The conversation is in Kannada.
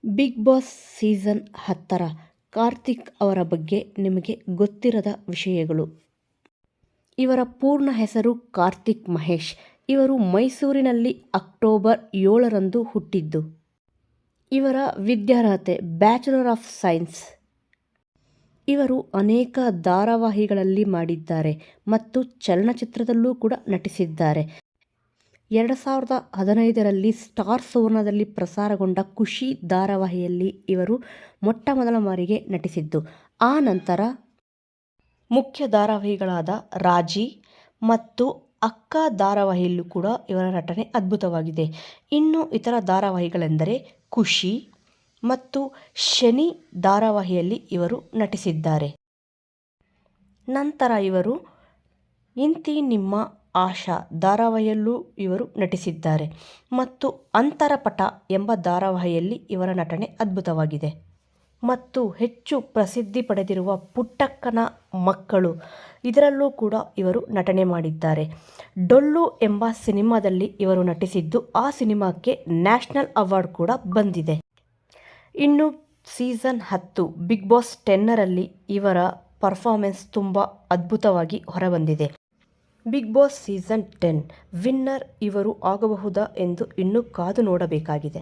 ಬಿಗ್ ಬಾಸ್ ಸೀಸನ್ 10ರ ಕಾರ್ತಿಕ್ ಅವರ ಬಗ್ಗೆ ನಿಮಗೆ ಗೊತ್ತಿರದ ವಿಷಯಗಳು. ಇವರ ಪೂರ್ಣ ಹೆಸರು ಕಾರ್ತಿಕ್ ಮಹೇಶ್. ಇವರು ಮೈಸೂರಿನಲ್ಲಿ ಅಕ್ಟೋಬರ್ 7ರಂದು ಹುಟ್ಟಿದ್ದು. ಇವರ ವಿದ್ಯಾರ್ಹತೆ ಬ್ಯಾಚುಲರ್ ಆಫ್ ಸೈನ್ಸ್. ಇವರು ಅನೇಕ ಧಾರಾವಾಹಿಗಳಲ್ಲಿ ಮಾಡಿದ್ದಾರೆ ಮತ್ತು ಚಲನಚಿತ್ರದಲ್ಲೂ ಕೂಡ ನಟಿಸಿದ್ದಾರೆ. 2015ರಲ್ಲಿ ಸ್ಟಾರ್ ಸುವರ್ಣದಲ್ಲಿ ಪ್ರಸಾರಗೊಂಡ ಖುಷಿ ಧಾರಾವಾಹಿಯಲ್ಲಿ ಇವರು ಮೊಟ್ಟಮೊದಲ ಬಾರಿಗೆ ನಟಿಸಿದ್ದು. ಆ ನಂತರ ಮುಖ್ಯ ಧಾರಾವಾಹಿಗಳಾದ ರಾಜಿ ಮತ್ತು ಅಕ್ಕ ಧಾರಾವಾಹಿಯಲ್ಲೂ ಕೂಡ ಇವರ ನಟನೆ ಅದ್ಭುತವಾಗಿದೆ. ಇನ್ನು ಇತರ ಧಾರಾವಾಹಿಗಳೆಂದರೆ ಖುಷಿ ಮತ್ತು ಶನಿ ಧಾರಾವಾಹಿಯಲ್ಲಿ ಇವರು ನಟಿಸಿದ್ದಾರೆ. ನಂತರ ಇವರು ಇಂತಿ ನಿಮ್ಮ ಆಶಾ ಧಾರಾವಾಹಿಯಲ್ಲೂ ಇವರು ನಟಿಸಿದ್ದಾರೆ ಮತ್ತು ಅಂತರಪಟ ಎಂಬ ಧಾರಾವಾಹಿಯಲ್ಲಿ ಇವರ ನಟನೆ ಅದ್ಭುತವಾಗಿದೆ. ಮತ್ತು ಹೆಚ್ಚು ಪ್ರಸಿದ್ಧಿ ಪಡೆದಿರುವ ಪುಟ್ಟಕ್ಕನ ಮಕ್ಕಳು ಇದರಲ್ಲೂ ಕೂಡ ಇವರು ನಟನೆ ಮಾಡಿದ್ದಾರೆ. ಡೊಳ್ಳು ಎಂಬ ಸಿನಿಮಾದಲ್ಲಿ ಇವರು ನಟಿಸಿದ್ದು ಆ ಸಿನಿಮಾಕ್ಕೆ ನ್ಯಾಷನಲ್ ಅವಾರ್ಡ್ ಕೂಡ ಬಂದಿದೆ. ಇನ್ನು ಸೀಸನ್ 10 ಬಿಗ್ ಬಾಸ್ 10ರಲ್ಲಿ ಇವರ ಪರ್ಫಾರ್ಮೆನ್ಸ್ ತುಂಬ ಅದ್ಭುತವಾಗಿ ಹೊರಬಂದಿದೆ. ಬಿಗ್ ಬಾಸ್ ಸೀಸನ್ 10 ವಿನ್ನರ್ ಇವರು ಆಗಬಹುದಾ ಎಂದು ಇನ್ನೂ ಕಾದು ನೋಡಬೇಕಾಗಿದೆ.